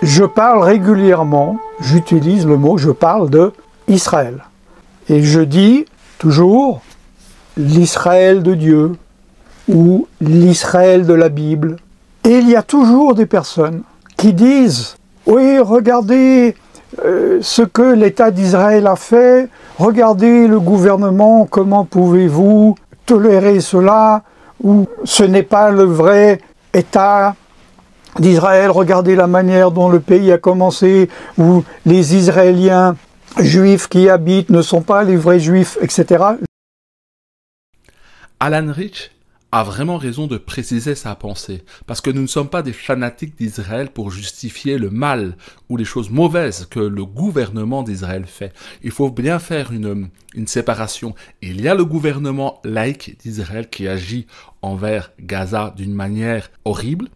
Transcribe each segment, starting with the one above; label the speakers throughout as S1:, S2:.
S1: Je parle régulièrement, j'utilise le mot, je parle de Israël. Et je dis toujours l'Israël de Dieu ou l'Israël de la Bible. Et il y a toujours des personnes qui disent « Oui, regardez ce que l'État d'Israël a fait, regardez le gouvernement, comment pouvez-vous tolérer cela, ou ce n'est pas le vrai État d'Israël, regardez la manière dont le pays a commencé, où les Israéliens juifs qui y habitent ne sont pas les vrais juifs, etc. »
S2: Alan Rich a vraiment raison de préciser sa pensée, parce que nous ne sommes pas des fanatiques d'Israël pour justifier le mal ou les choses mauvaises que le gouvernement d'Israël fait. Il faut bien faire une séparation. Il y a le gouvernement laïque d'Israël qui agit envers Gaza d'une manière horrible.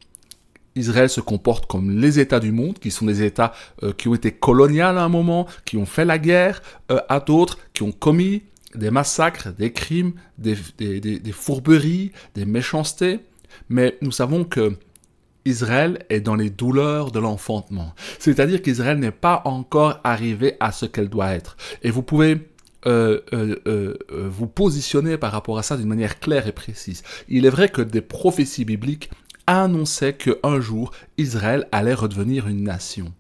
S2: Israël se comporte comme les États du monde, qui sont des États qui ont été coloniales à un moment, qui ont fait la guerre à d'autres, qui ont commis des massacres, des crimes, des fourberies, des méchancetés. Mais nous savons que Israël est dans les douleurs de l'enfantement. C'est-à-dire qu'Israël n'est pas encore arrivé à ce qu'elle doit être. Et vous pouvez vous positionner par rapport à ça d'une manière claire et précise. Il est vrai que des prophéties bibliques annonçaient qu'un jour, Israël allait redevenir une nation.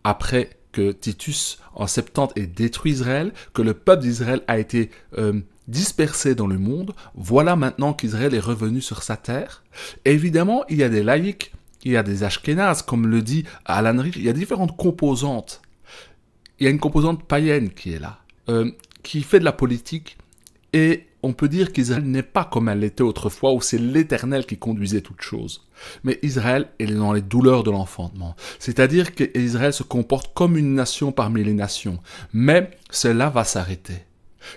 S2: Après que Titus, en 70, ait détruit Israël, que le peuple d'Israël a été dispersé dans le monde, voilà maintenant qu'Israël est revenu sur sa terre. Et évidemment, il y a des laïcs, il y a des ashkénazes, comme le dit Alan Rich, il y a différentes composantes. Il y a une composante païenne qui est là, qui fait de la politique, et on peut dire qu'Israël n'est pas comme elle l'était autrefois, où c'est l'Éternel qui conduisait toutes choses. Mais Israël est dans les douleurs de l'enfantement. C'est-à-dire qu'Israël se comporte comme une nation parmi les nations. Mais cela va s'arrêter.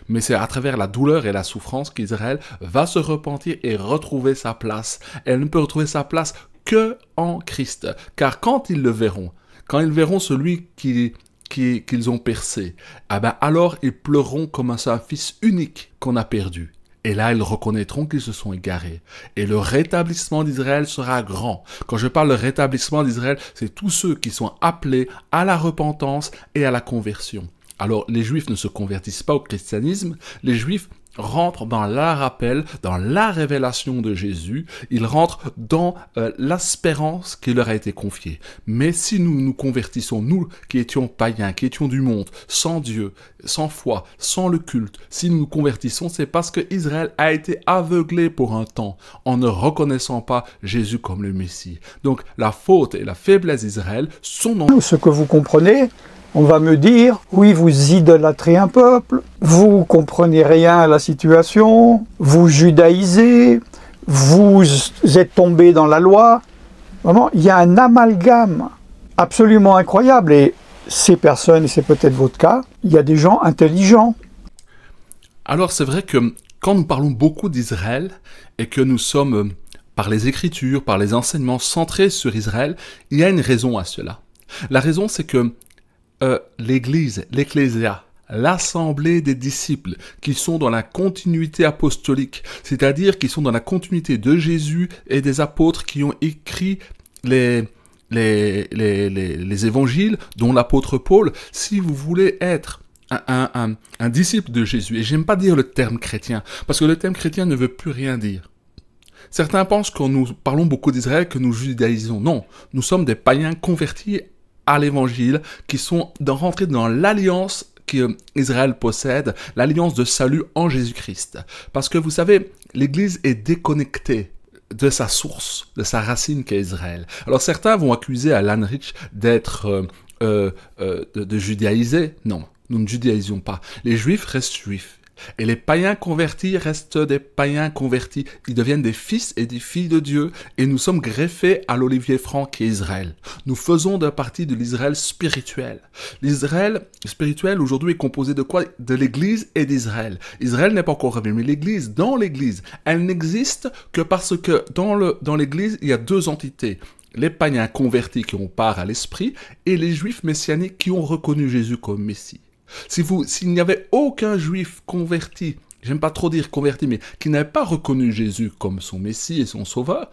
S2: Mais c'est à travers la douleur et la souffrance qu'Israël va se repentir et retrouver sa place. Elle ne peut retrouver sa place que en Christ. Car quand ils le verront, quand ils verront celui qu'ils ont percé, alors ils pleureront comme un fils unique qu'on a perdu. Et là, ils reconnaîtront qu'ils se sont égarés. Et le rétablissement d'Israël sera grand. Quand je parle de rétablissement d'Israël, c'est tous ceux qui sont appelés à la repentance et à la conversion. Alors, les Juifs ne se convertissent pas au christianisme. Les Juifs rentrent dans la rappel, dans la révélation de Jésus. Ils rentrent dans l'espérance qui leur a été confiée. Mais si nous nous convertissons, nous qui étions païens, qui étions du monde, sans Dieu, sans foi, sans le culte, si nous nous convertissons, c'est parce que Israël a été aveuglé pour un temps en ne reconnaissant pas Jésus comme le Messie. Donc la faute et la faiblesse d'Israël sont dans
S1: ce que vous comprenez. On va me dire, oui, vous idolâtrez un peuple, vous comprenez rien à la situation, vous judaïsez, vous êtes tombé dans la loi. Vraiment, il y a un amalgame absolument incroyable. Et ces personnes, et c'est peut-être votre cas, il y a des gens intelligents.
S2: Alors c'est vrai que quand nous parlons beaucoup d'Israël et que nous sommes, par les Écritures, par les enseignements centrés sur Israël, il y a une raison à cela. La raison, c'est que l'Église, l'Ecclésia, l'assemblée des disciples qui sont dans la continuité apostolique, c'est-à-dire qui sont dans la continuité de Jésus et des apôtres qui ont écrit les évangiles, dont l'apôtre Paul. Si vous voulez être un disciple de Jésus, et j'aime pas dire le terme chrétien, parce que le terme chrétien ne veut plus rien dire. Certains pensent que nous parlons beaucoup d'Israël, que nous judaïsons. Non, nous sommes des païens convertis à l'évangile, qui sont rentrés dans l'alliance qu'Israël possède, l'alliance de salut en Jésus-Christ. Parce que vous savez, l'Église est déconnectée de sa source, de sa racine qu'est Israël. Alors certains vont accuser Alan Rich d'être de judaïser. Non, nous ne judaïsons pas. Les Juifs restent Juifs. Et les païens convertis restent des païens convertis. Ils deviennent des fils et des filles de Dieu. Et nous sommes greffés à l'olivier franc qui est Israël. Nous faisons de partie de l'Israël spirituel. L'Israël spirituel aujourd'hui est composé de quoi? De l'Église et d'Israël. Israël n'est pas encore revenu, mais l'Église, dans l'Église, elle n'existe que parce que dans l'Église, il y a deux entités. Les païens convertis qui ont part à l'esprit et les Juifs messianiques qui ont reconnu Jésus comme Messie. S'il n'y avait aucun juif converti, j'aime pas trop dire converti, mais qui n'avait pas reconnu Jésus comme son Messie et son Sauveur,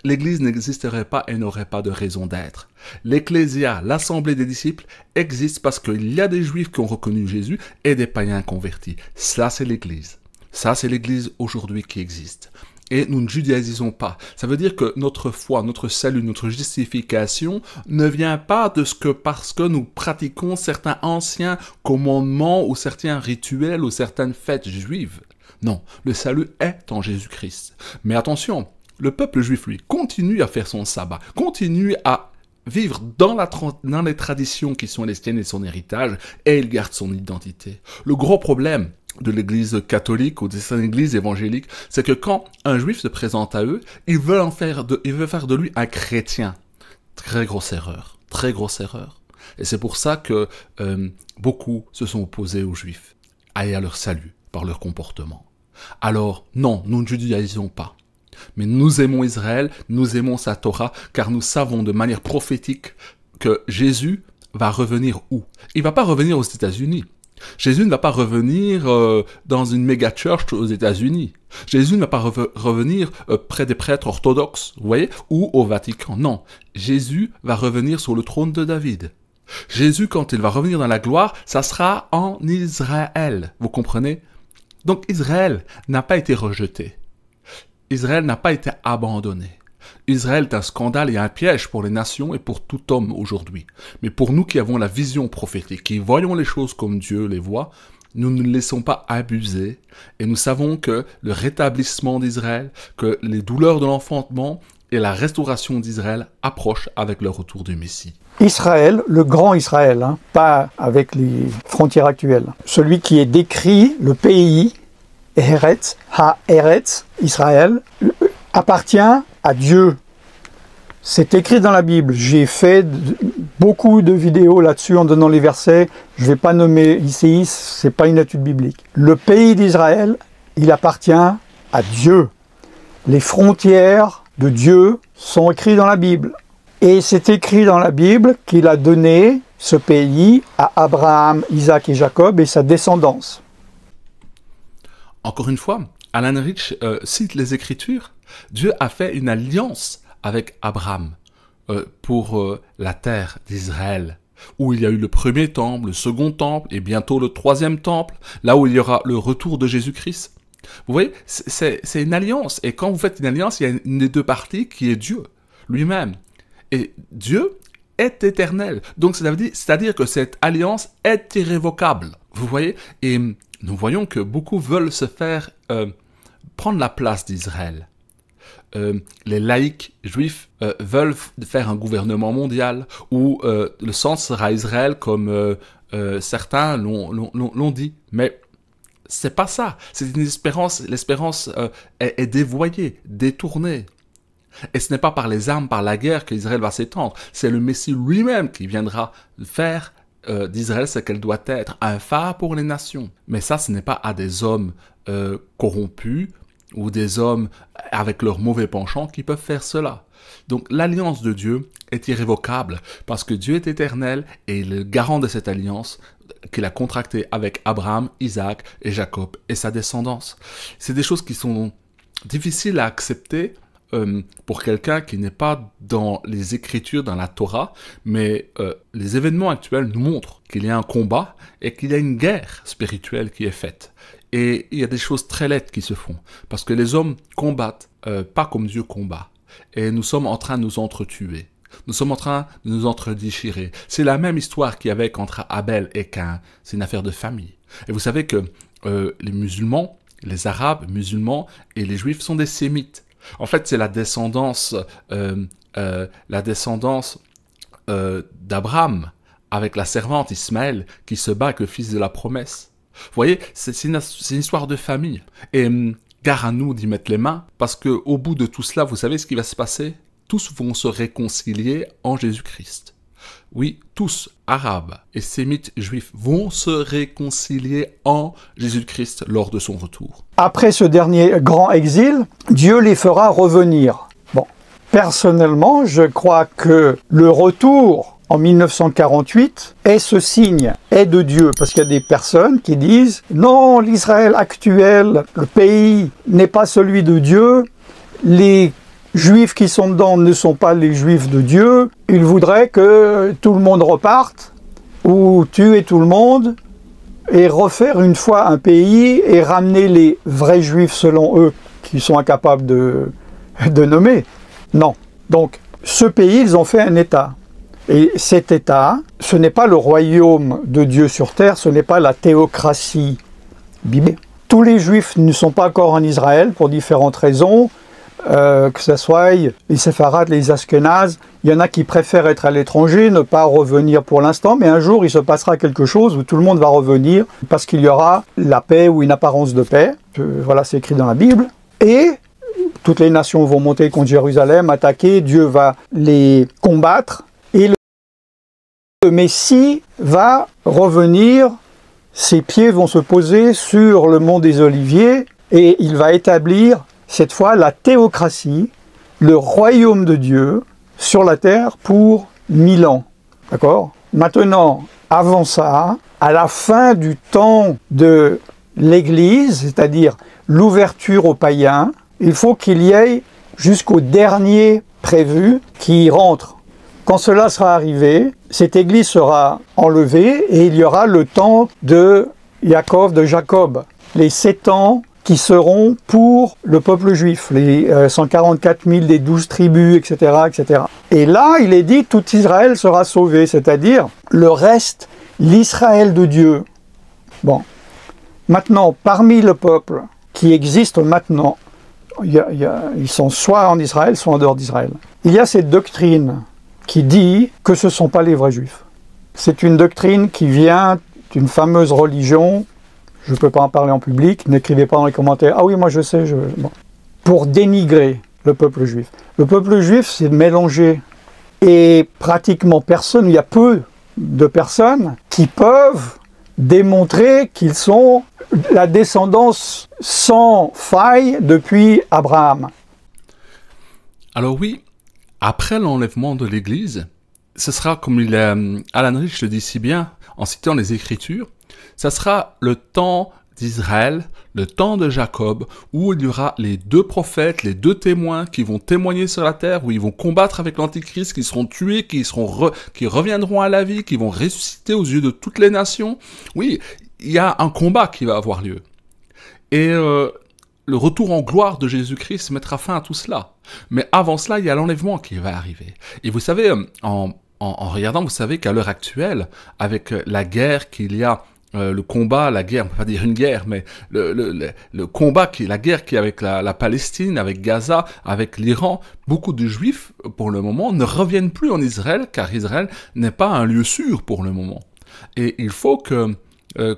S2: l'Église n'existerait pas et n'aurait pas de raison d'être. L'Ecclésia, l'Assemblée des disciples, existe parce qu'il y a des Juifs qui ont reconnu Jésus et des païens convertis. Ça, c'est l'Église. Ça, c'est l'Église aujourd'hui qui existe. Et nous ne judaïsons pas. Ça veut dire que notre foi, notre salut, notre justification ne vient pas de ce que parce que nous pratiquons certains anciens commandements ou certains rituels ou certaines fêtes juives. Non, le salut est en Jésus-Christ. Mais attention, le peuple juif, lui, continue à faire son sabbat, continue à vivre dans les traditions qui sont les siennes et son héritage, et il garde son identité. Le gros problème de l'église catholique ou des églises évangéliques, c'est que quand un juif se présente à eux, il veut faire de lui un chrétien. Très grosse erreur, très grosse erreur. Et c'est pour ça que beaucoup se sont opposés aux juifs, et à leur salut, par leur comportement. Alors, non, nous ne judaïsons pas. Mais nous aimons Israël, nous aimons sa Torah, car nous savons de manière prophétique que Jésus va revenir où? Il ne va pas revenir aux États-Unis. Jésus ne va pas revenir dans une méga church aux États-Unis. Jésus ne va pas revenir près des prêtres orthodoxes, vous voyez, ou au Vatican. Non, Jésus va revenir sur le trône de David. Jésus, quand il va revenir dans la gloire, ça sera en Israël. Vous comprenez? Donc Israël n'a pas été rejeté. Israël n'a pas été abandonné. Israël est un scandale et un piège pour les nations et pour tout homme aujourd'hui. Mais pour nous qui avons la vision prophétique, qui voyons les choses comme Dieu les voit, nous ne nous laissons pas abuser et nous savons que le rétablissement d'Israël, que les douleurs de l'enfantement et la restauration d'Israël approchent avec le retour du Messie.
S1: Israël, le grand Israël, pas avec les frontières actuelles. Celui qui est décrit, le pays, Eretz, Ha-Eretz, Israël, appartient à Dieu. C'est écrit dans la Bible. J'ai fait beaucoup de vidéos là-dessus en donnant les versets. Je ne vais pas nommer ici, ce n'est pas une étude biblique. Le pays d'Israël, il appartient à Dieu. Les frontières de Dieu sont écrites dans la Bible. Et c'est écrit dans la Bible qu'il a donné ce pays à Abraham, Isaac et Jacob et sa descendance.
S2: Encore une fois, Alan Rich cite les Écritures. Dieu a fait une alliance avec Abraham pour la terre d'Israël, où il y a eu le premier temple, le second temple et bientôt le troisième temple, là où il y aura le retour de Jésus-Christ. Vous voyez, c'est une alliance. Et quand vous faites une alliance, il y a une des deux parties qui est Dieu lui-même. Et Dieu est éternel. Donc, c'est-à-dire que cette alliance est irrévocable. Vous voyez? Et nous voyons que beaucoup veulent se faire prendre la place d'Israël. Les laïcs juifs veulent faire un gouvernement mondial où le centre sera Israël comme certains l'ont dit. Mais c'est pas ça. C'est une espérance. L'espérance est dévoyée, détournée. Et ce n'est pas par les armes, par la guerre qu'Israël va s'étendre. C'est le Messie lui-même qui viendra faire d'Israël ce qu'elle doit être, un phare pour les nations. Mais ça, ce n'est pas à des hommes corrompus ou des hommes avec leurs mauvais penchants qui peuvent faire cela. Donc l'alliance de Dieu est irrévocable parce que Dieu est éternel et il est le garant de cette alliance qu'il a contractée avec Abraham, Isaac et Jacob et sa descendance. C'est des choses qui sont difficiles à accepter pour quelqu'un qui n'est pas dans les Écritures, dans la Torah, mais les événements actuels nous montrent qu'il y a un combat et qu'il y a une guerre spirituelle qui est faite. Et il y a des choses très laides qui se font, parce que les hommes combattent pas comme Dieu combat. Et nous sommes en train de nous entretuer. Nous sommes en train de nous entredéchirer. C'est la même histoire qu'il y avait entre Abel et Caïn. C'est une affaire de famille. Et vous savez que les musulmans, les arabes musulmans et les juifs sont des sémites. En fait, c'est la descendance d'Abraham avec la servante Ismaël qui se bat avec le fils de la promesse. Vous voyez, c'est une histoire de famille. Et gare à nous d'y mettre les mains, parce qu'au bout de tout cela, vous savez ce qui va se passer? Tous vont se réconcilier en Jésus-Christ. Oui, tous, arabes et sémites juifs, vont se réconcilier en Jésus-Christ lors de son retour.
S1: Après ce dernier grand exil, Dieu les fera revenir. Bon, personnellement, je crois que le retour en 1948 est ce signe, est de Dieu. Parce qu'il y a des personnes qui disent « Non, l'Israël actuel, le pays n'est pas celui de Dieu. Les juifs qui sont dedans ne sont pas les juifs de Dieu, ils voudraient que tout le monde reparte, ou tuer tout le monde, et refaire une fois un pays, et ramener les vrais juifs selon eux, qui sont incapables de nommer. Non. Donc, ce pays, ils ont fait un État. Et cet État, ce n'est pas le royaume de Dieu sur terre, ce n'est pas la théocratie biblique. Tous les Juifs ne sont pas encore en Israël pour différentes raisons, que ce soit les Séfarades, les Ashkénazes. Il y en a qui préfèrent être à l'étranger, ne pas revenir pour l'instant, mais un jour il se passera quelque chose où tout le monde va revenir parce qu'il y aura la paix ou une apparence de paix. Voilà, c'est écrit dans la Bible. Et toutes les nations vont monter contre Jérusalem, attaquer, Dieu va les combattre. Et le Messie va revenir, ses pieds vont se poser sur le mont des Oliviers et il va établir cette fois la théocratie, le royaume de Dieu sur la terre pour 1000 ans. D'accord ? Maintenant, avant ça, à la fin du temps de l'Église, c'est-à-dire l'ouverture aux païens, il faut qu'il y ait jusqu'au dernier prévu qui rentre. Quand cela sera arrivé, cette église sera enlevée et il y aura le temps de Jacob, les 7 ans qui seront pour le peuple juif, les 144 000 des 12 tribus, etc., etc. Et là, il est dit, tout Israël sera sauvé, c'est-à-dire le reste, l'Israël de Dieu. Bon, maintenant, parmi le peuple qui existe maintenant, ils sont soit en Israël, soit en dehors d'Israël. Il y a cette doctrine qui dit que ce ne sont pas les vrais juifs. C'est une doctrine qui vient d'une fameuse religion, je ne peux pas en parler en public, n'écrivez pas dans les commentaires, ah oui, moi je sais, bon. Pour dénigrer le peuple juif. Le peuple juif, c'est mélangé. Et pratiquement personne, il y a peu de personnes qui peuvent démontrer qu'ils sont la descendance sans faille depuis Abraham.
S2: Alors oui, après l'enlèvement de l'Église, ce sera, comme Alan Rich le dit si bien, en citant les Écritures, ça sera le temps d'Israël, le temps de Jacob, où il y aura les 2 prophètes, les 2 témoins qui vont témoigner sur la terre, où ils vont combattre avec l'Antichrist, qui seront tués, qui reviendront à la vie, qui vont ressusciter aux yeux de toutes les nations. Oui, il y a un combat qui va avoir lieu. Et le retour en gloire de Jésus-Christ mettra fin à tout cela. Mais avant cela, il y a l'enlèvement qui va arriver. Et vous savez, en regardant, vous savez qu'à l'heure actuelle, avec la guerre qu'il y a, le combat, la guerre, on peut pas dire une guerre, mais le combat, la guerre qui est avec la Palestine, avec Gaza, avec l'Iran, beaucoup de Juifs, pour le moment, ne reviennent plus en Israël, car Israël n'est pas un lieu sûr pour le moment. Et il faut que,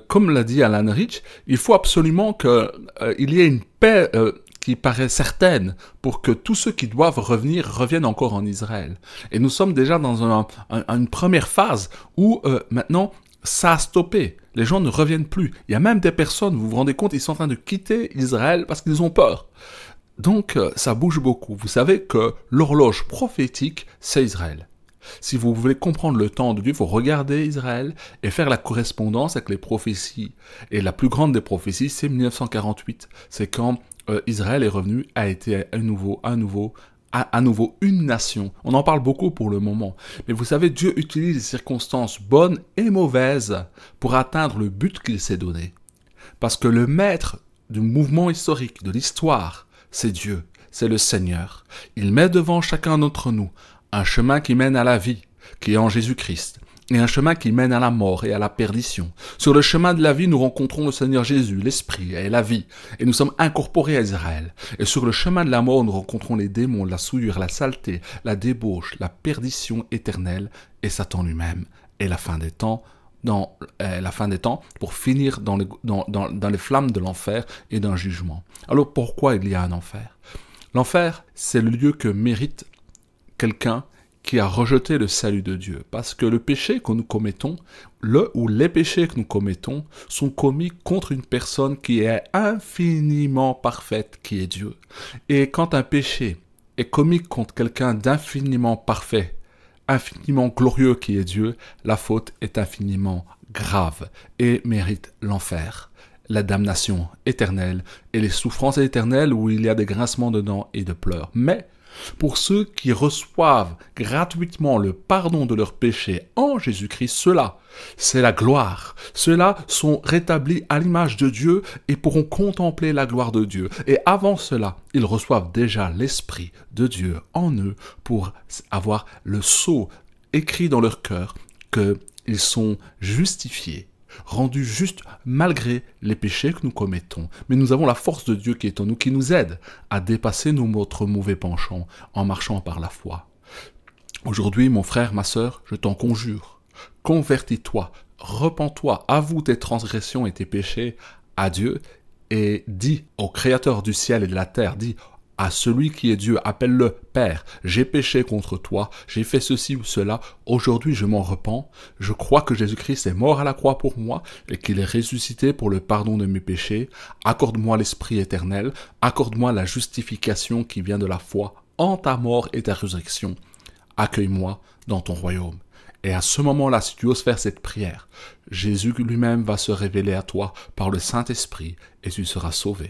S2: comme l'a dit Alan Rich, il faut absolument qu'il y ait une paix qui paraît certaine pour que tous ceux qui doivent revenir reviennent encore en Israël. Et nous sommes déjà dans une première phase où maintenant ça a stoppé. Les gens ne reviennent plus. Il y a même des personnes, vous vous rendez compte, ils sont en train de quitter Israël parce qu'ils ont peur. Donc ça bouge beaucoup. Vous savez que l'horloge prophétique, c'est Israël. Si vous voulez comprendre le temps de Dieu, il faut regarder Israël et faire la correspondance avec les prophéties. Et la plus grande des prophéties, c'est 1948. C'est quand Israël est revenu, a été à nouveau une nation. On en parle beaucoup pour le moment. Mais vous savez, Dieu utilise les circonstances bonnes et mauvaises pour atteindre le but qu'il s'est donné. Parce que le maître du mouvement historique, de l'histoire, c'est Dieu, c'est le Seigneur. Il met devant chacun d'entre nous un chemin qui mène à la vie, qui est en Jésus-Christ, et un chemin qui mène à la mort et à la perdition. Sur le chemin de la vie, nous rencontrons le Seigneur Jésus, l'Esprit et la vie, et nous sommes incorporés à Israël. Et sur le chemin de la mort, nous rencontrons les démons, la souillure, la saleté, la débauche, la perdition éternelle, et Satan lui-même, et la fin des temps, pour finir dans les flammes de l'enfer et d'un jugement. Alors pourquoi il y a un enfer? L'enfer, c'est le lieu que mérite quelqu'un qui a rejeté le salut de Dieu. Parce que le péché que nous commettons, les péchés que nous commettons, sont commis contre une personne qui est infiniment parfaite, qui est Dieu. Et quand un péché est commis contre quelqu'un d'infiniment parfait, infiniment glorieux qui est Dieu, la faute est infiniment grave et mérite l'enfer, la damnation éternelle et les souffrances éternelles où il y a des grincements de dents et de pleurs. Mais Pour ceux qui reçoivent gratuitement le pardon de leurs péchés en Jésus-Christ, ceux-là, c'est la gloire. Ceux-là sont rétablis à l'image de Dieu et pourront contempler la gloire de Dieu. Et avant cela, ils reçoivent déjà l'Esprit de Dieu en eux pour avoir le sceau écrit dans leur cœur qu'ils sont justifiés, rendus justes malgré les péchés que nous commettons. Mais nous avons la force de Dieu qui est en nous, qui nous aide à dépasser notre mauvais penchant en marchant par la foi. Aujourd'hui, mon frère, ma sœur, je t'en conjure, convertis-toi, repens-toi, avoue tes transgressions et tes péchés à Dieu et dis au Créateur du ciel et de la terre, dis à celui qui est Dieu, appelle-le Père, j'ai péché contre toi, j'ai fait ceci ou cela, aujourd'hui je m'en repens, je crois que Jésus-Christ est mort à la croix pour moi et qu'il est ressuscité pour le pardon de mes péchés, accorde-moi l'Esprit éternel, accorde-moi la justification qui vient de la foi en ta mort et ta résurrection, accueille-moi dans ton royaume. Et à ce moment-là, si tu oses faire cette prière, Jésus lui-même va se révéler à toi par le Saint-Esprit et tu seras sauvé.